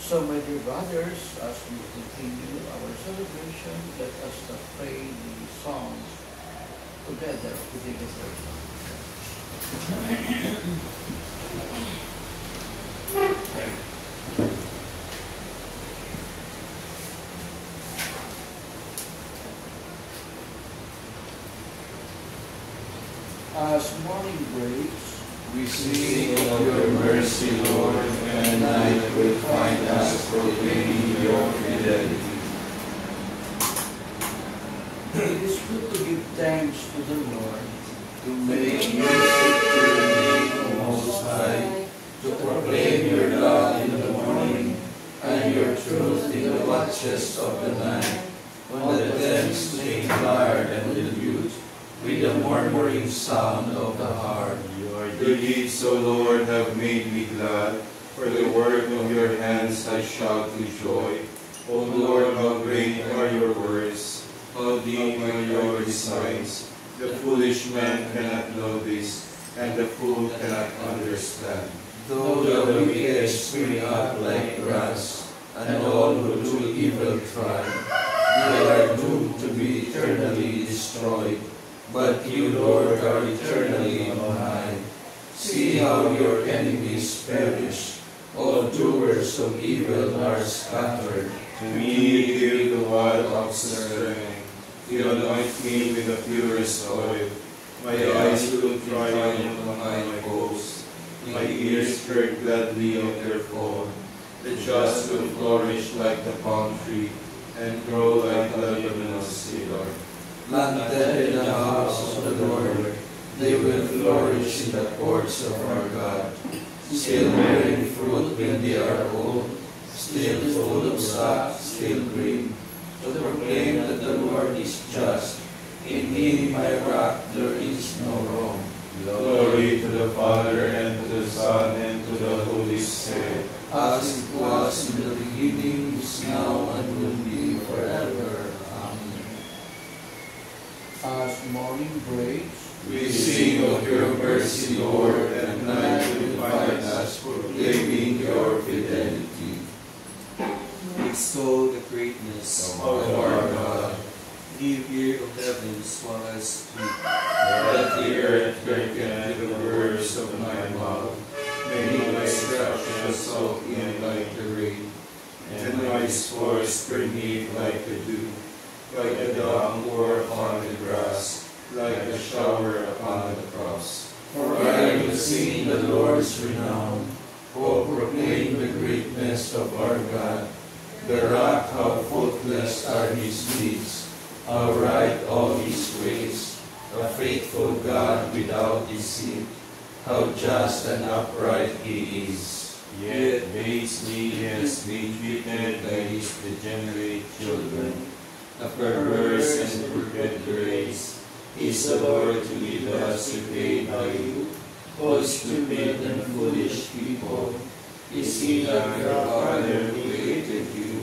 So, my dear brothers, as we continue our celebration, let us pray the songs together with the As morning breaks, we sing of your mercy, Lord, and night will find us proclaiming your fidelity. It is good to give thanks to the Lord, to make music to your name, O Most High, to proclaim your love in the morning, and your truth in the watches of the night, when the dens cling tired and rebuked, with the murmuring sound of the harp. Your deeds, O Lord, have made me glad. For the work of your hands I shout with joy. O Lord, how great are your words, how deep are your designs. The foolish man cannot know this, and the fool cannot understand. Though the wicked spring up like grass, and all who do evil try, they are doomed to be eternally destroyed. But you, Lord, are eternally on high. See how your enemies perish. All doers of evil are scattered. To me you give the wild ox strength. You anoint me with the purest oil. My eyes will triumph on my foes. My ears heard gladly of their fall. The just will flourish like the palm tree, and grow like the Lebanon cedar. Planted in the house of the Lord, they will flourish in the courts of our God, still bearing fruit when they are old, still full of sap, still green, to proclaim that the Lord is just. In Him, my rock, there is no wrong. Glory to the Father, and to the Son, and to the Holy Spirit. As it was in the beginning, is now, and will be forever. as morning breaks, we sing of your mercy, Lord, and night will find us proclaiming your fidelity. Extol the greatness of our God. Give ear of heavens while I speak. Let the earth hearken to the words of my mouth. May my instructions soak in like the rain, and my discourse permeate like the dew, like the downpour upon the grass, like the shower upon the cross. For I will sing the Lord's renown, O proclaim the greatness of our God. The rock, how faultless are his deeds, how right all his ways. A faithful God without deceit, how just and upright he is. Yet basely he has been treated by his degenerate children, a perverse and crooked race. Is the Lord to lead us to paid by you, O stupid and foolish people? Is he not your Father who created you?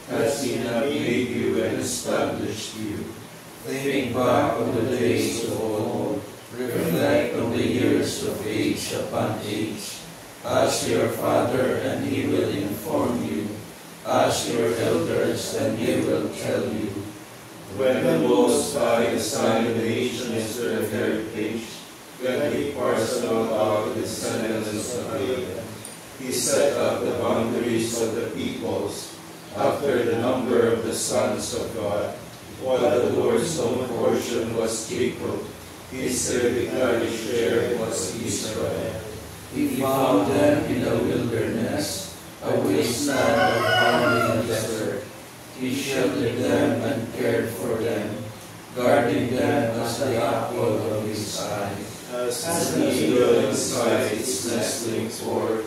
Has he not made you and established you? Think back on the days of old, reflect on the years of age upon age. Ask your father, and he will inform you. Ask your elders, and they will tell you. When the Most High assigned the nations their heritage, when he parceled out the descendants of Jacob, he set up the boundaries of the peoples after the number of the sons of God. While the Lord's own portion was Jacob, his hereditary share was Israel. He found them in the wilderness, a wasteland of howling desert. He sheltered them and cared for them, guarding them as the apple of his eye. As the eagle inside its nestling forth,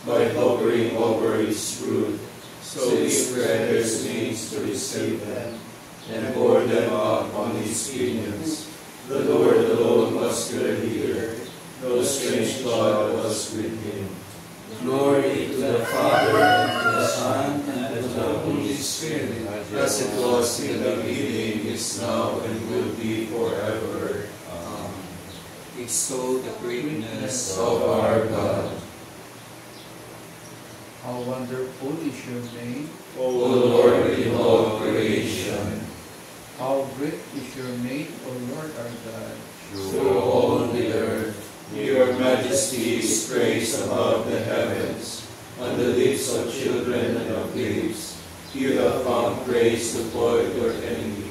by hovering over its brood, so he spread his wings to receive them, and bore them out on his pinions. The Lord alone was their leader, no strange God was with him. Glory to the Father, and to the Son, and to the Holy Spirit, As it was in the beginning, is now, and will be forever. Amen. Extol the greatness of our God. How wonderful is your name. O O Lord in all creation, How great is your name, O Lord our God. through all the earth, your majesty is praised above the heavens, on the lips of children and of babes. You have found praise to foil your enemy,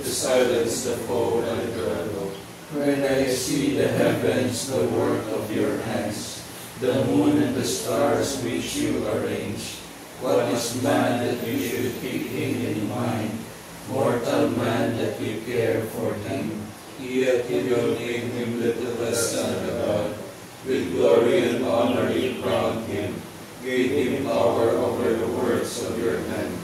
to silence the foe and the rebel. when I see the heavens, the work of your hands, the moon and the stars which you arrange. What is man that you should keep him in mind, mortal man that you care for him? Yet you don't make him littlest under God. With glory and honor you crowned him, gave him power over the works of your hand,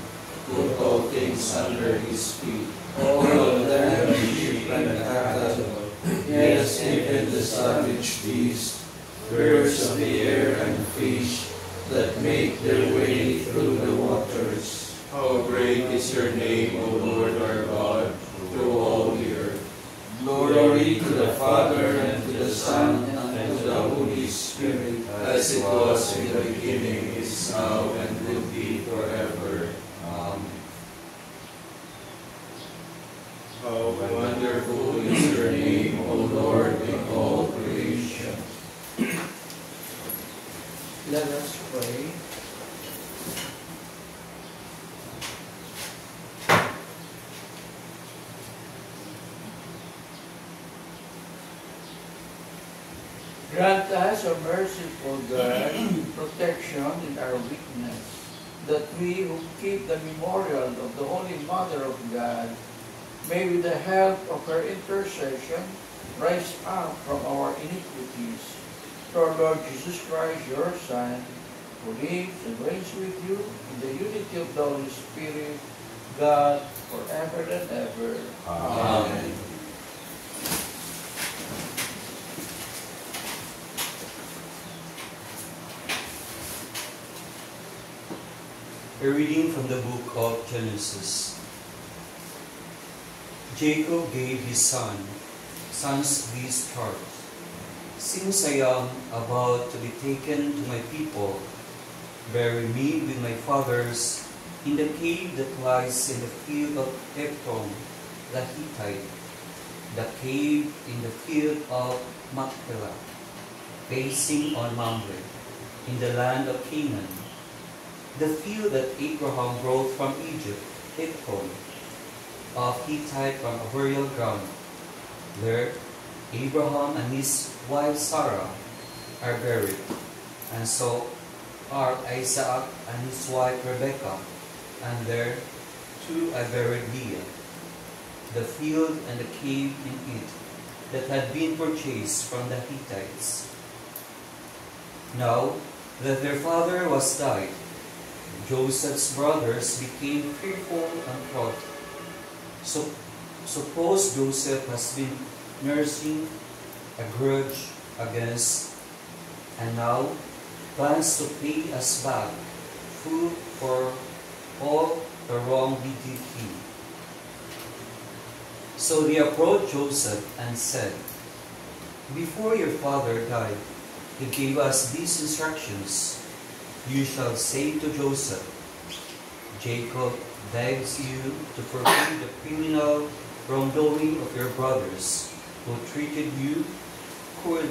put all things under his feet. All of them sheep and cattle, yes, even the savage beast, birds of the air and fish that make their way through the waters. How great is your name, O Lord our God, through all the earth. Glory to the Father, and to the Son, and to the Holy Spirit, As it was in the beginning, is now, and will be forever. Amen. How wonderful is your name, O Lord, in all creation. Let us pray. Grant us, O merciful God, protection in our weakness, that we who keep the memorial of the Holy Mother of God may with the help of her intercession rise up from our iniquities. Through our Lord Jesus Christ, your Son, who lives and reigns with you in the unity of the Holy Spirit, God, forever and ever. Amen. A reading from the book of Genesis. Jacob gave his sons this charge. Since I am about to be taken to my people, bury me with my fathers in the cave that lies in the field of Ephron the Hittite, the cave in the field of Machpelah, facing on Mamre, in the land of Canaan, the field that Abraham brought from Egypt, Ephron, of Hittite from a burial ground. There, Abraham and his wife Sarah are buried, and so are Isaac and his wife Rebekah, and there too I buried Leah. The field and the cave in it that had been purchased from the Hittites. Now that their father was died, Joseph's brothers became fearful and thought, suppose Joseph has been nursing a grudge against, and now plans to pay us back full for all the wrong we did him. So they approached Joseph and said, before your father died, he gave us these instructions. You shall say to Joseph, Jacob begs you to forgive the criminal wrongdoing of your brothers who treated you cruelly.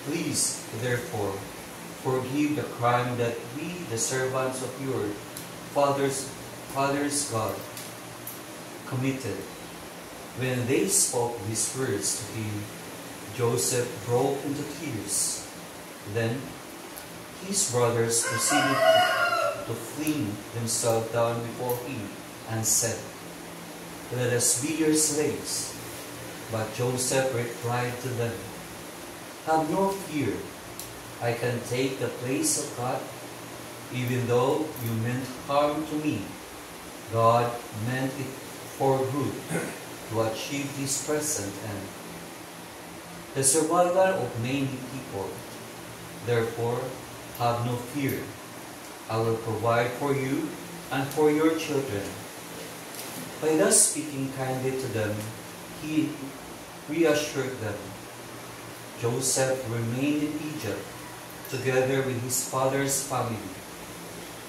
Please, therefore, forgive the crime that we, the servants of your father's God, committed. When they spoke these words to him, Joseph broke into tears. Then his brothers proceeded to fling themselves down before him and said, let us be your slaves. But Joseph replied to them, have no fear. I can take the place of God. Even though you meant harm to me, God meant it for good to achieve His present end, the survival of many people. Therefore, have no fear. I will provide for you and for your children. By thus speaking kindly to them, he reassured them. Joseph remained in Egypt together with his father's family.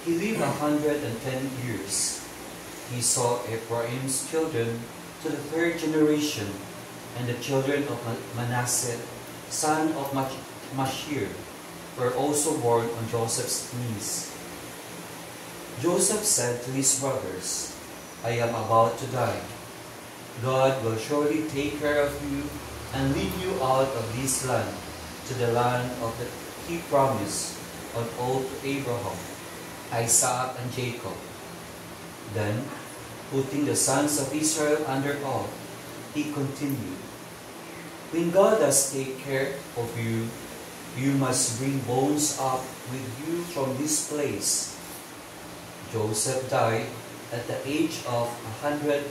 He lived 110 years. He saw Ephraim's children to the third generation, and the children of Manasseh, son of Machir, were also born on Joseph's knees. Joseph said to his brothers, I am about to die. God will surely take care of you and lead you out of this land to the land of the He promised on oath to Abraham, Isaac, and Jacob. Then, putting the sons of Israel under oath, he continued, when God does take care of you, you must bring bones up with you from this place. Joseph died at the age of 110.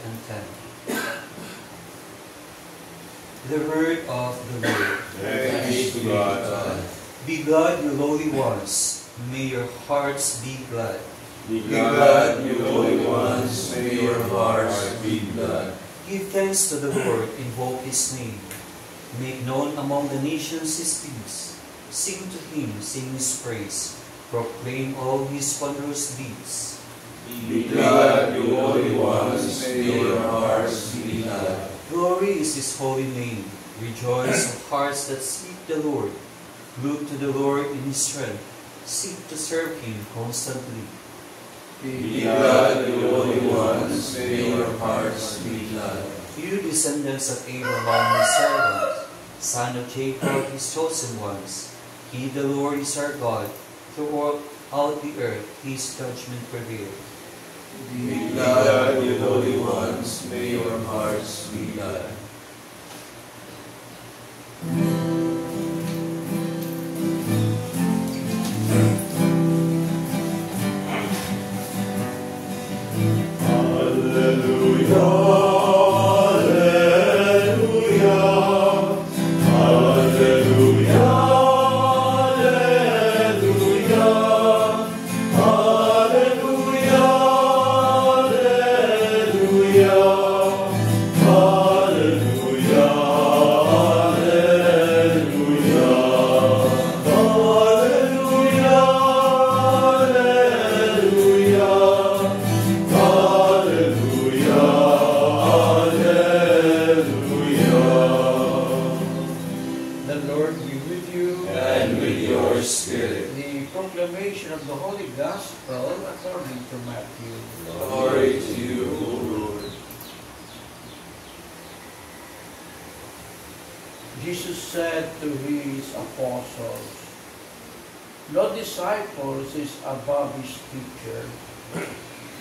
The word of the Lord. Thanks be to God. Be glad, you lowly ones. May your hearts be glad. Be glad, you lowly ones. May your hearts be glad. Give thanks to the Lord. Invoke His name. Make known among the nations His deeds. Sing to Him, sing His praise. Proclaim all His wondrous deeds. Be glad, you lowly ones. May your hearts be glad. Glory is His holy name. Rejoice, O hearts that seek the Lord. Look to the Lord in His strength. Seek to serve Him constantly. Be glad, you lowly ones. May your hearts be glad. You descendants of Abraham, His servant, son of Jacob, His chosen ones. He, the Lord, is our God. Throughout the earth, His judgment prevails. Be glad, you lowly ones. May your hearts be glad. the Holy Gospel according to Matthew. Glory to you, O Lord. Jesus said to his apostles, "No disciple is above his teacher,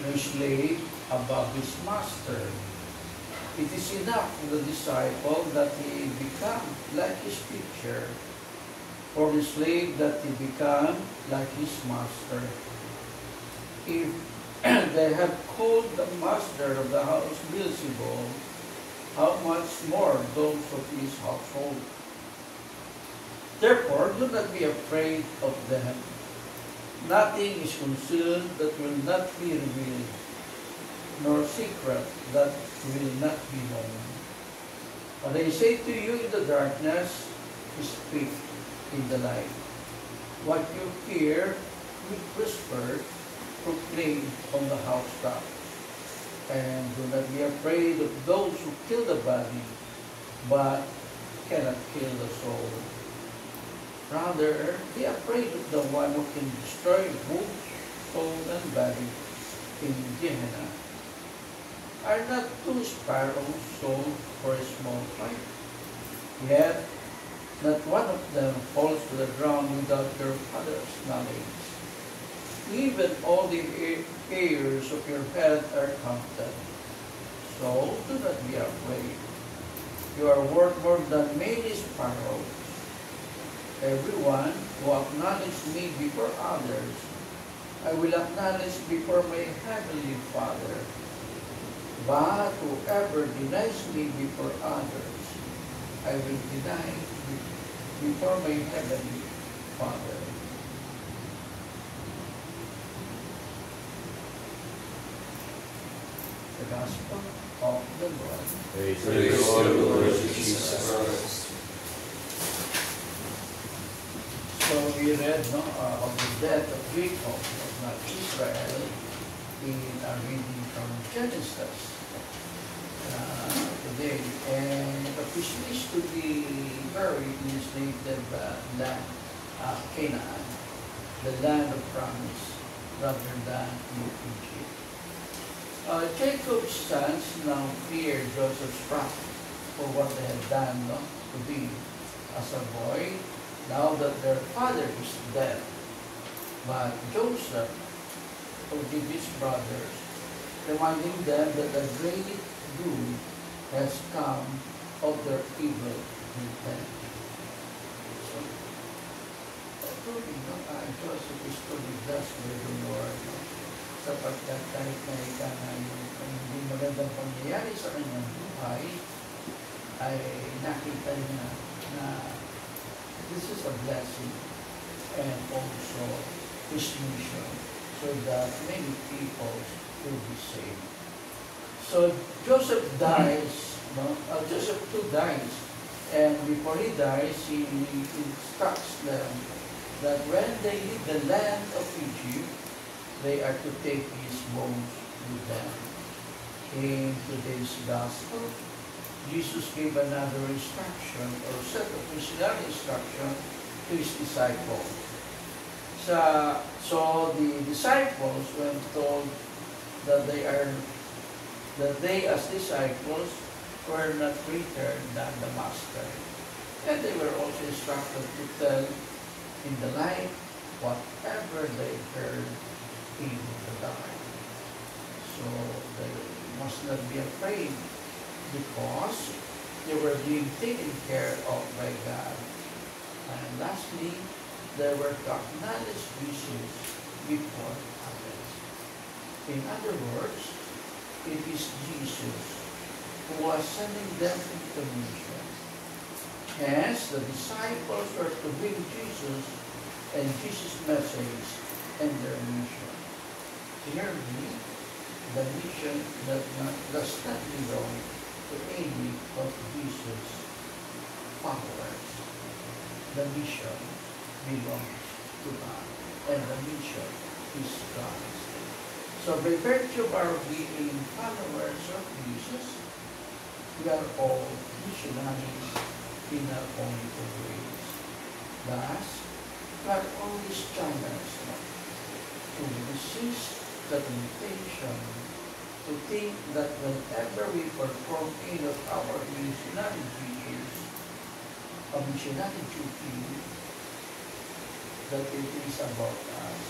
no slave above his master. It is enough for the disciple that he become like his teacher, for the slave that he become like his master. If they have called the master of the house Beelzebul, how much more those of his household? Therefore, do not be afraid of them. Nothing is concealed that will not be revealed, nor secret that will not be known. What I say to you in the darkness, speak in the light. What you hear with whisper, proclaim on the housetop. And do not be afraid of those who kill the body, but cannot kill the soul. Rather, be afraid of the one who can destroy both soul and body in Gehenna. Are not two sparrows sold for a small price? Yet, not one of them falls to the ground without your Father's knowledge. Even all the hairs of your head are counted. So do not be afraid. You are worth more than many sparrows. Everyone who acknowledges me before others, I will acknowledge before my heavenly Father. But whoever denies me before others, I will deny before my heavenly Father. The Gospel of the Lord. Praise the Lord Jesus Christ. So we read of the death of Jacob, of not Israel, in our reading from Genesis today. And the person is to be buried in his native land, Canaan, the land of promise, rather than in Egypt. Jacob's sons now fear Joseph's wrath for what they had done to him as a boy, now that their father is dead. But Joseph forgave his brothers, reminding them that the great doom has come of their evil intent. So, Joseph is truly blessed by the Lord, sapagkat kahit na ika na yung hindi magandang pangyayari sa kanyang buhay, ay nakita niya na this is a blessing and also his mission so that many people will be saved. So Joseph dies, Joseph too dies, and before he dies, he instructs them that when they leave the land of Egypt, they are to take his bones with them. In today's gospel, Jesus gave another instruction or set of missionary instruction to his disciples. So the disciples, when told that they as disciples were not greater than the master, and they were also instructed to tell in the light whatever they heard in the dark. So they must not be afraid, because they were being taken care of by God. And lastly, they were to acknowledge Jesus before others. In other words, it is Jesus who was sending them into mission. Hence, the disciples were to bring Jesus and Jesus' message and their mission. Clearly, the mission does not belong to any of Jesus' followers. The mission belongs to God, and the mission is God's. So by virtue of our being followers of Jesus, we are all missionaries in our own ways. Thus, God always challenges us to resist the temptation to think that whenever we perform any of our missionary duties, that it is about us.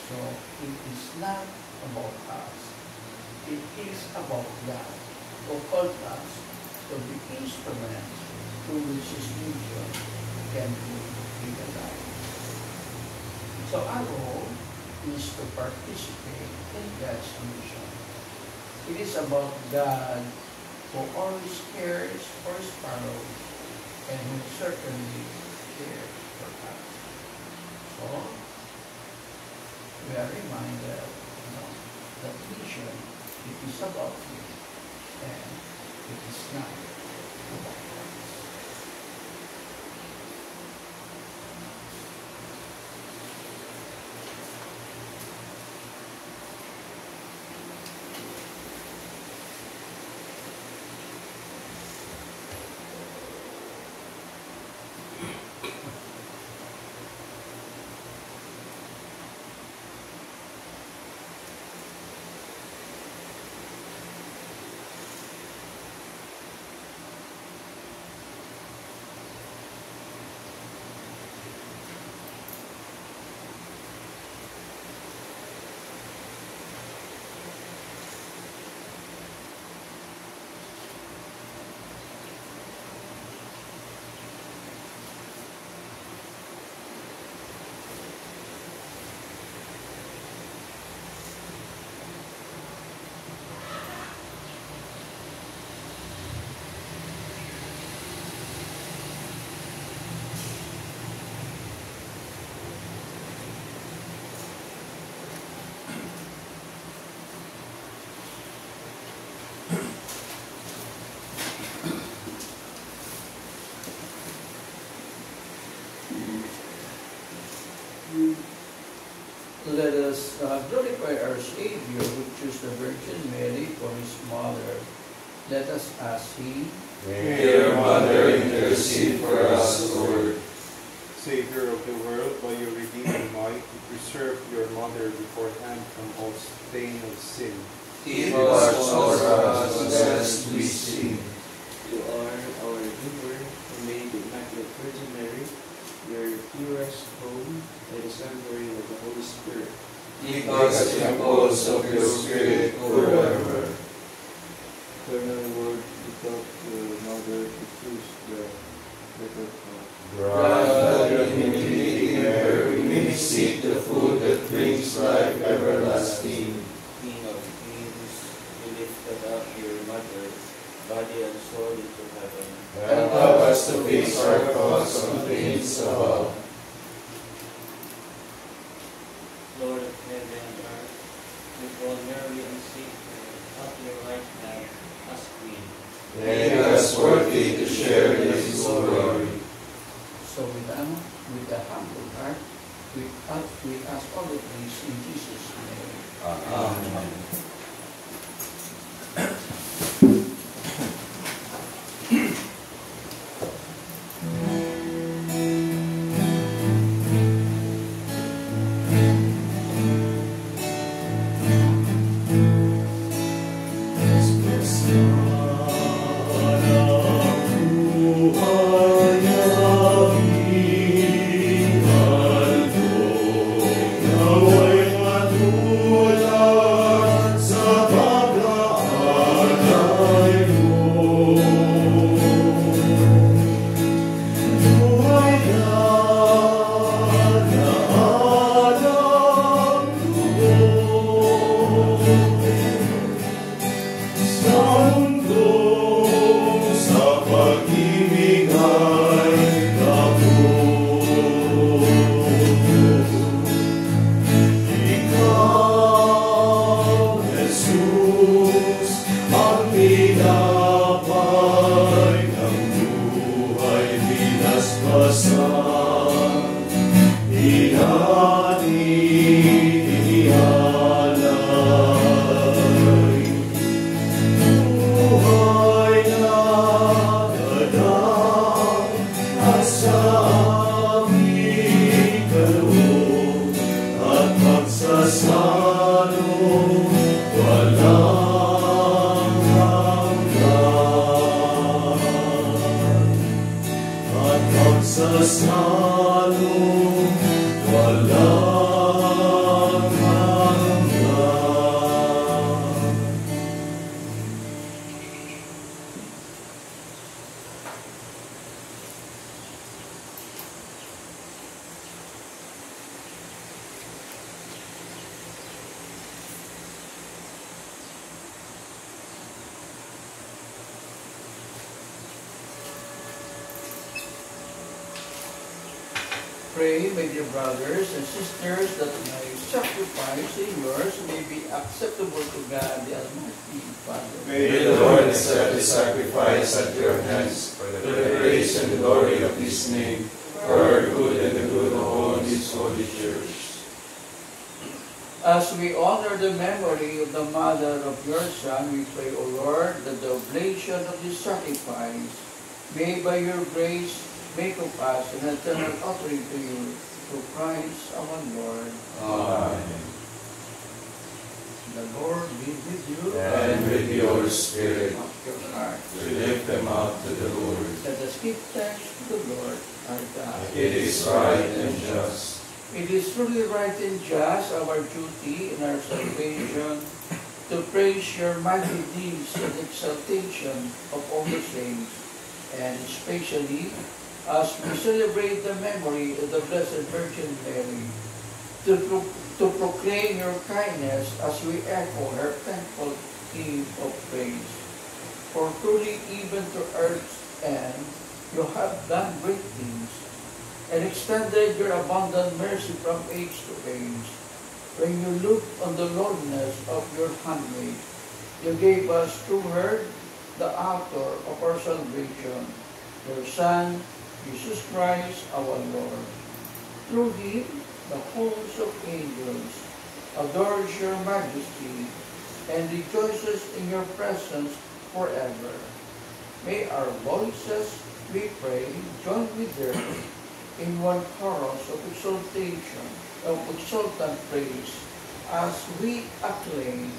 So it is not about us. It is about God, who called us to be instruments through which His mission can be realized. So our role is to participate in God's mission. It is about God who always cares for His followers and who certainly cares for us. So, we are reminded, that mission, it is about Him and it is not about us. Let us glorify our Savior who chose the Virgin Mary for His mother. Let us ask Him. May our Mother intercede for us, Lord. Savior of the world, by your redeeming might, preserve your mother beforehand from all stain of sin. Keep us for us lest we sin. You are our Redeemer, who made the Immaculate Virgin Mary your purest home by the sanctuary of the Holy Spirit. Keep us temples of your Spirit forever. Eternal Word, without your mother to choose the better path. Grant that in imitating her we may seek the food that brings life everlasting. King of Kings, you lifted up your mother, body and soul into heaven. And help us to fix our thoughts on things above. Lord of heaven and earth, you call Mary and Saint Mary up your right hand as Queen. Make us worthy to share this glory. So with a humble heart, we ask all of this in Jesus' name. Amen. Sound Pray, my dear brothers and sisters, that my sacrifice and yours may be acceptable to God, the Almighty Father. May the Lord accept the sacrifice at your hands for the praise and glory of His name, for our good and the good of all His holy church. As we honor the memory of the mother of your Son, we pray, O Lord, that the oblation of this sacrifice may by your grace make of us an eternal offering to you, through Christ our Lord. Amen. The Lord be with you. And with your spirit, Of your heart. we lift them up to the Lord. Let us give thanks to the Lord our God. It is right and just. It is truly right and just, our duty and our salvation, to praise your mighty deeds and exaltation of all the saints, and especially as we celebrate the memory of the Blessed Virgin Mary, to proclaim your kindness as we echo her thankful hymn of praise. For truly even to earth's end you have done great things, and extended your abundant mercy from age to age. When you looked on the lowliness of your handmaid, you gave us through her the author of our salvation, your Son, Jesus Christ our Lord. Through Him, the host of angels adores your majesty and rejoices in your presence forever. May our voices, we pray, join with theirs in one chorus of exaltation, of exultant praise, as we acclaim.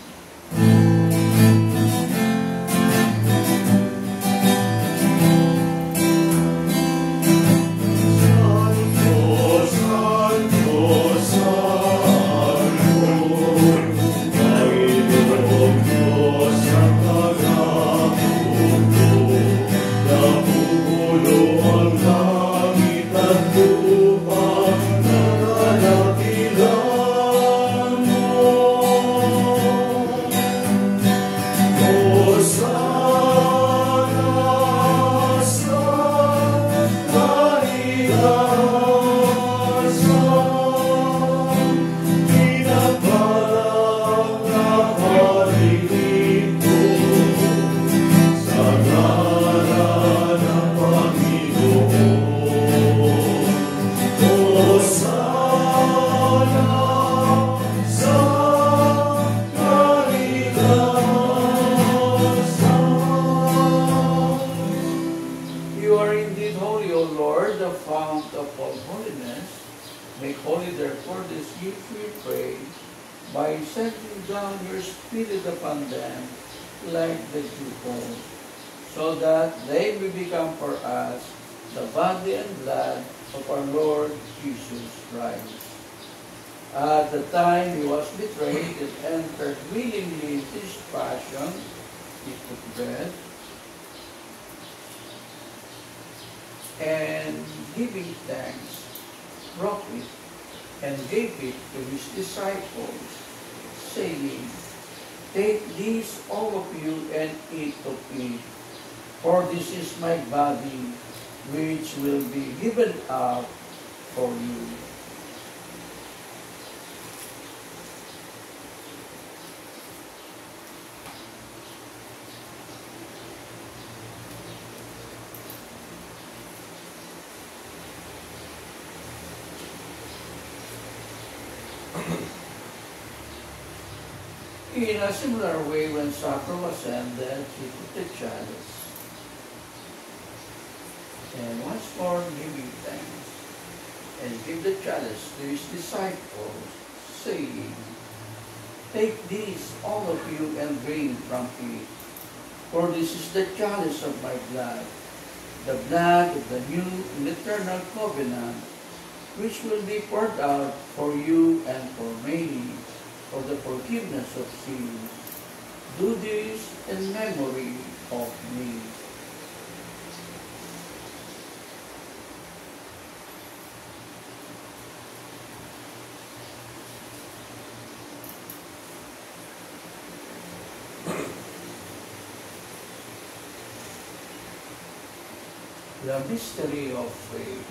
Make holy therefore this youth, we pray, by sending down your Spirit upon them like the dew, so that they may become for us the body and blood of our Lord Jesus Christ. At the time he was betrayed and entered willingly into his passion, he took bread, and giving thanks, broke it, and gave it to his disciples, saying, "Take this, all of you, and eat of it, for this is my body, which will be given up for you." In a similar way, when supper was ended, he took the chalice, and once more giving thanks, and gave the chalice to his disciples, saying, "Take this, all of you, and drink from it, for this is the chalice of my blood, the blood of the new and eternal covenant, which will be poured out for you and for many, for the forgiveness of sins. Do this in memory of me." The mystery of faith.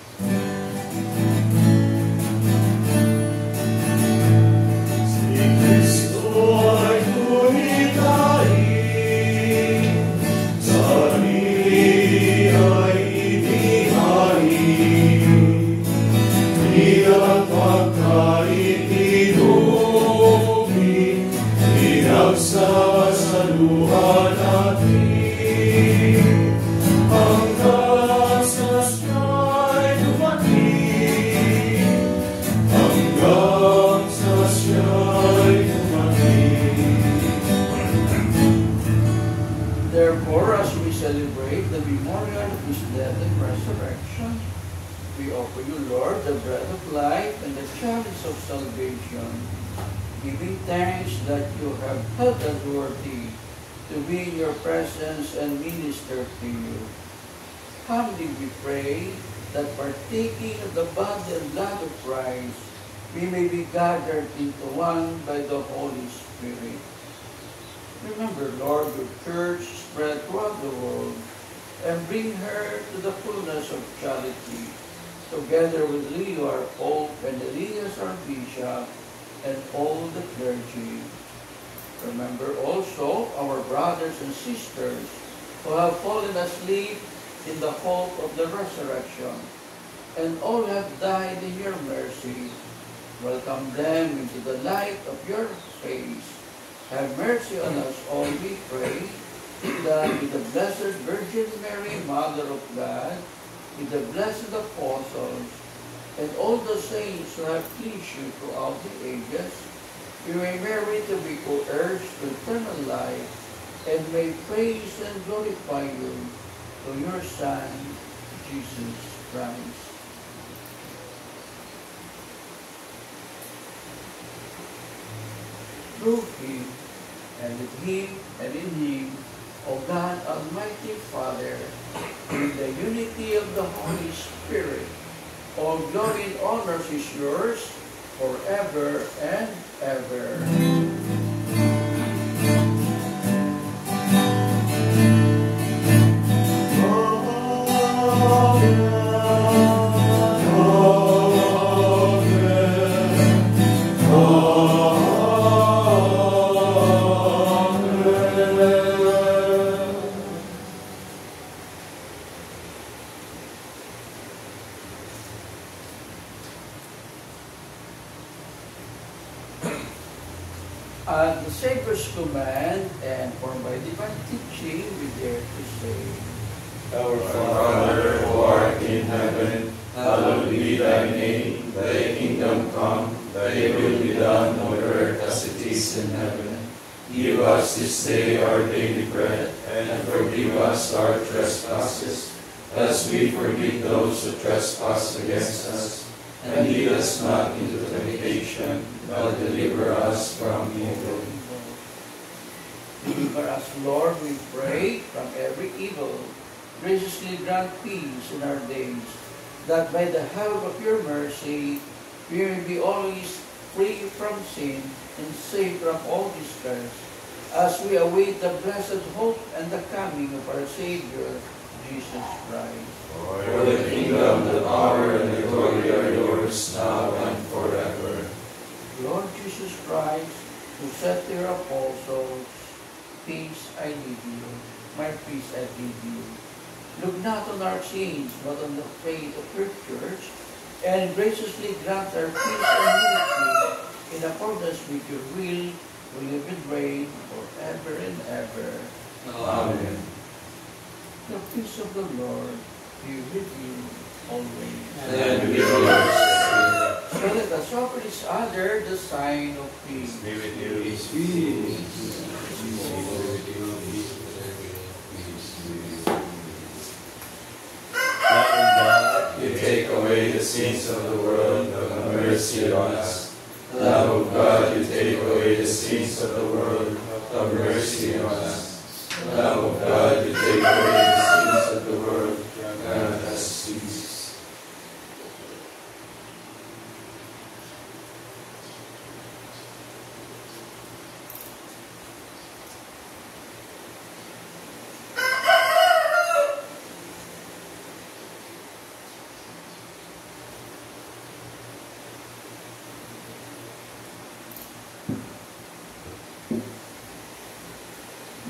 Therefore, as we celebrate the memorial of His death and resurrection, we offer you, Lord, the bread of life and the chalice of salvation, giving thanks that you have held us worthy to be in your presence and minister to you. Humbly we pray that partaking of the body and blood of Christ, we may be gathered into one by the Holy Spirit. Remember, Lord, your church spread throughout the world, and bring her to the fullness of charity, together with Leo our Pope and Elias our Bishop, and all the clergy. Remember also our brothers and sisters who have fallen asleep in the hope of the resurrection, and all have died in your mercy. Welcome them into the light of your face. Have mercy on us all, we pray, that with the Blessed Virgin Mary, Mother of God, with the blessed apostles, and all the saints who have pleased you throughout the ages, we may merit to be co-heirs to eternal life, and may praise and glorify you through your Son, Jesus Christ. Through Him, and with Him, and in Him, O God, Almighty Father, in the unity of the Holy Spirit, all glory and honor is yours forever and ever. At the Savior's command and for by divine teaching, we dare to say, Our Father, who art in heaven, hallowed be thy name. Thy kingdom come, thy will be done on earth as it is in heaven. Give us this day our daily bread, and forgive us our trespasses, as we forgive those who trespass against us. And lead us not into temptation, but deliver us from evil. Deliver us, Lord, we pray, from every evil. Graciously grant peace in our days, that by the help of your mercy, we may be always free from sin and safe from all distress, as we await the blessed hope and the coming of our Savior, Jesus Christ. For the kingdom, the power, and the glory are yours, now and forever. Lord Jesus Christ, who said to your apostles, peace I leave you, my peace I give you. Look not on our sins, but on the faith of your church, and graciously grant our peace and unity in accordance with your will, who live and reign forever and ever. Amen. The peace of the Lord be with you always. And with yours. So let us offer each other the sign of peace. Be with you. You take away the sins of the world, have mercy on us. Lamb of God, you take away the sins of the world, have mercy on us. Lamb of God, you take away the sins of the world, grant us peace.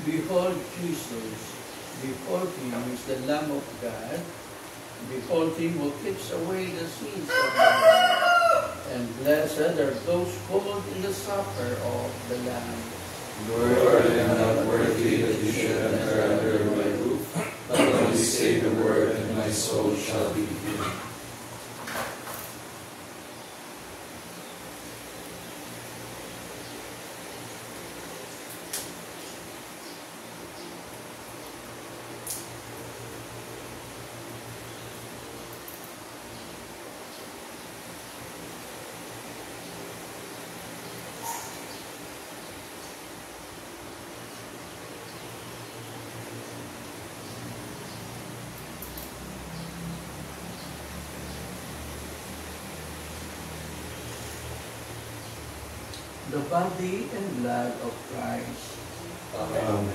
Behold Jesus, behold Him is the Lamb of God, behold Him who takes away the sins of the world, and blessed are those called in the supper of the Lamb. Lord, I am not worthy that you should enter under my roof, but only say the word, and my soul shall be healed. The body and blood of Christ. Amen.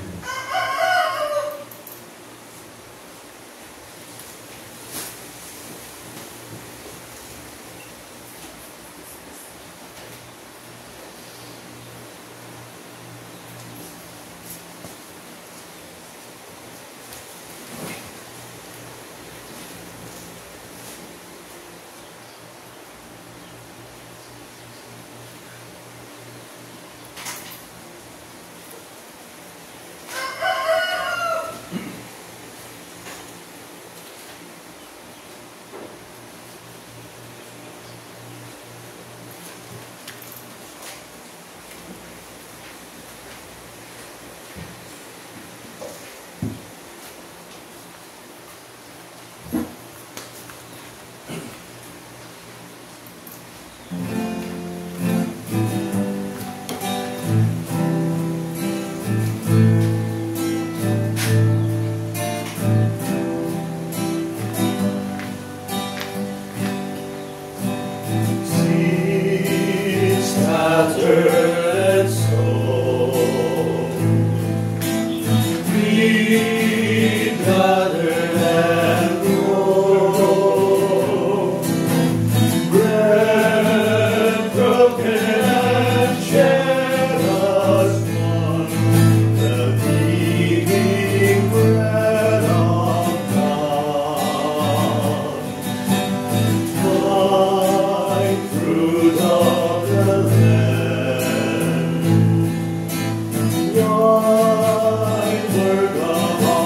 Word of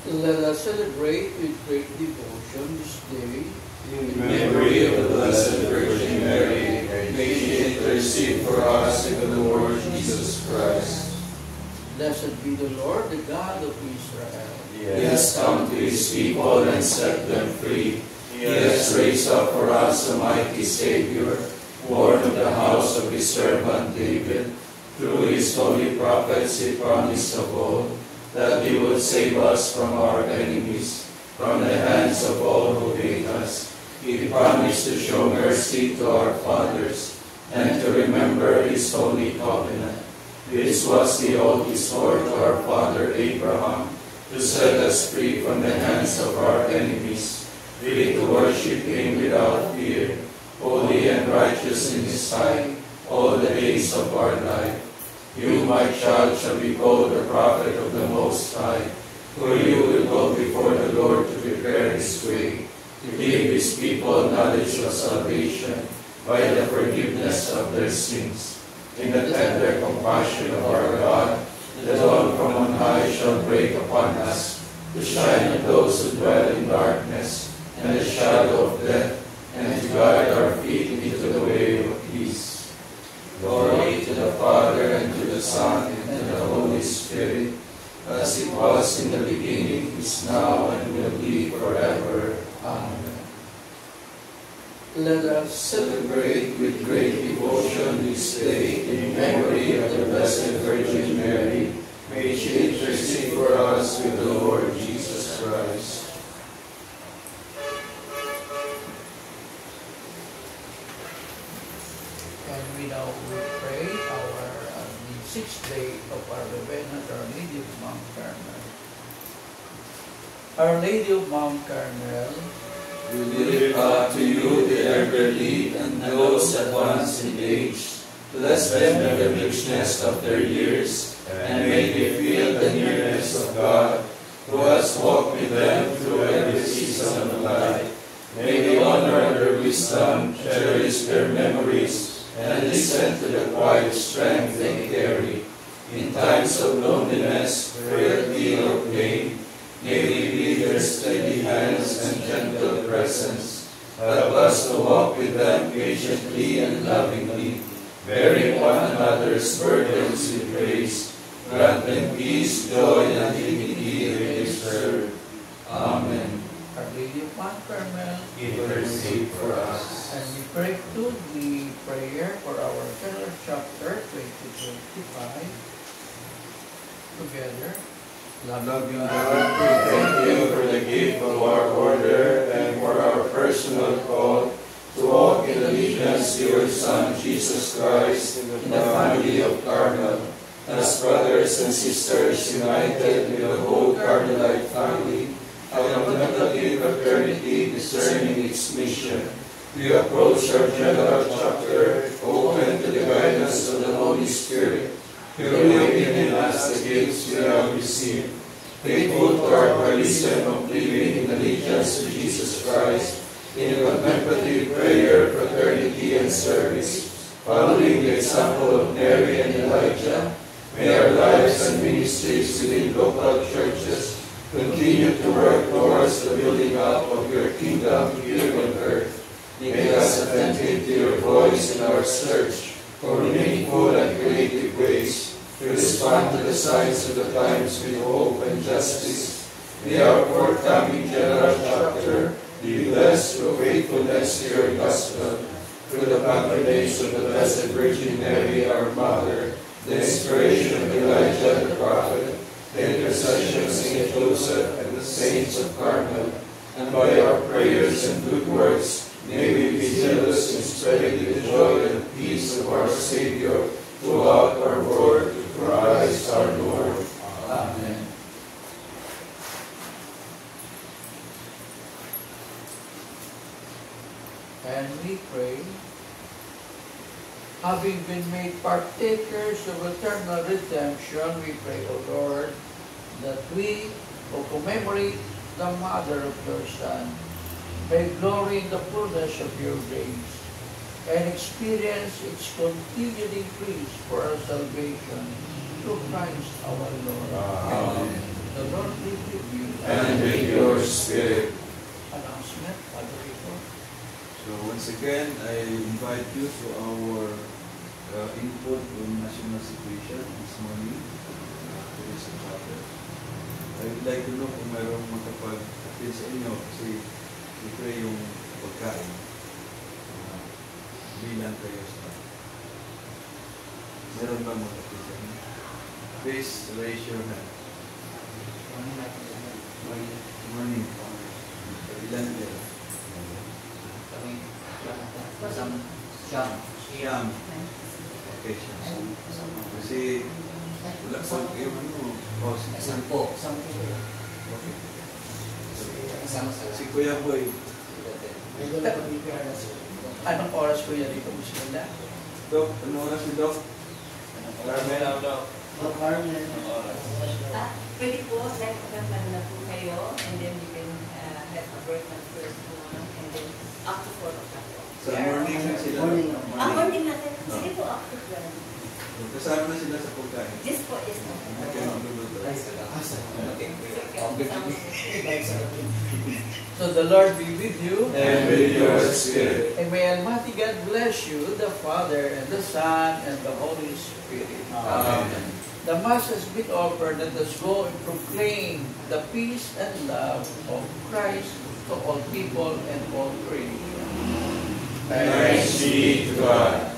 Let us celebrate with great devotion this day. In memory of the Blessed Virgin Mary, may she intercede for us in the Lord Jesus Christ. Blessed be the Lord, the God of Israel. He has come to his people and set them free. He has raised up for us a mighty Savior, born of the house of his servant David. Through his holy prophets he promised of old that he would save us from our enemies, from the hands of all who hate us. He promised to show mercy to our fathers and to remember his holy covenant. This was the oath he swore to our father Abraham, to set us free from the hands of our enemies, free to worship him without fear, holy and righteous in his sight, all the days of our life. You, my child, shall be called the prophet of the Most High, for you will go before the Lord to prepare his way, to give his people knowledge of salvation by the forgiveness of their sins. In the tender compassion of our God, the dawn from on high shall break upon us, to shine on those who dwell in darkness and the shadow of death, and to guide our feet into the way of peace. Glory to the Father, and to the Son, and to the Holy Spirit, as it was in the beginning, is now, and will be forever. Amen. Let us Celebrate with great devotion this day in memory of the Blessed Virgin Mary. May she intercede for us with the Lord Jesus Christ. And we now will pray the sixth day of our Novena to Our Lady of Mount Carmel. Our Lady of Mount Carmel, We lift up to you the elderly and those advanced in age. Bless them in the richness of their years, and may they feel the nearness of God, who has walked with them through every season of life. May they honor their wisdom, cherish their memories, and listen to the quiet strength they carry. In times of loneliness, frailty, or pain, may we be their steady hands and gentle presence. Help us to walk with them patiently and lovingly, bearing one another's burdens with grace. Grant them peace, joy, and dignity they deserve. Amen. Our Lady of Mount Carmel, Intercede for us. and we pray to the prayer for our General Chapter 2025 together. Loving God, we thank you for the gift of our order and for our personal call to walk in allegiance to your Son, Jesus Christ, in the family of Carmel. As brothers and sisters united with the whole Carmelite family, a contemplative fraternity discerning its mission, we approach our General Chapter open to the guidance of the Holy Spirit, believing in us the gifts we have received, faithful to our baptism of living in allegiance to Jesus Christ, in contemplative prayer, fraternity, and service, following the example of Mary and Elijah. May our lives and ministries within local churches continue to work towards the building up of your kingdom here on earth. Make us attentive to your voice in our search for meaningful and creative ways to respond to the signs of the times with hope and justice. May our forthcoming General Chapter be blessed through faithfulness to your gospel, through the patronage of the Blessed Virgin Mary, our Mother, the inspiration of Elijah the prophet, the intercession of Saint Joseph and the saints of Carmel, and by our prayers and good works, may we be zealous in spreading the joy and peace of our Savior throughout our world, through Christ our Lord. Amen. And we pray, having been made partakers of eternal redemption, we pray, O Lord, that we, who commemorate the Mother of your Son, may glory in the fullness of your grace, and experience its continued increase for our salvation through Christ our Lord. Amen. The Lord be with you. and with your spirit. Announcement, Father Rico. So once again, I invite you to our input on national situation this morning. Today's chapter. I would like to know kung mayroong makapag-attend sa inyo kasi ito yung pagkain. Bilang kayo sa meron ba makapag-attend sa inyo? Please raise your hand. Morning. Ilan kayo? Siyam. Okay, siyam. Kasi wala pa kayo Sampo. Okay. Si Kuya Boy. Anong oras ko yan dito, Muslimda? Dok, ano oras si Dok? Pwede po, like, magandang na po kayo, and then you can have a birth on first one, and then up to 4 o'clock. Sa morning na sila. Morning natin. Sige po, up to 12. Kasama na sila sa pagkain. This po is Okay, magluluto. So the Lord be with you. And with your spirit. And may Almighty God bless you, the Father, and the Son, and the Holy Spirit. Amen. The Mass has been offered. Let us go and proclaim the peace and love of Christ to all people and all creation. Thanks be to God.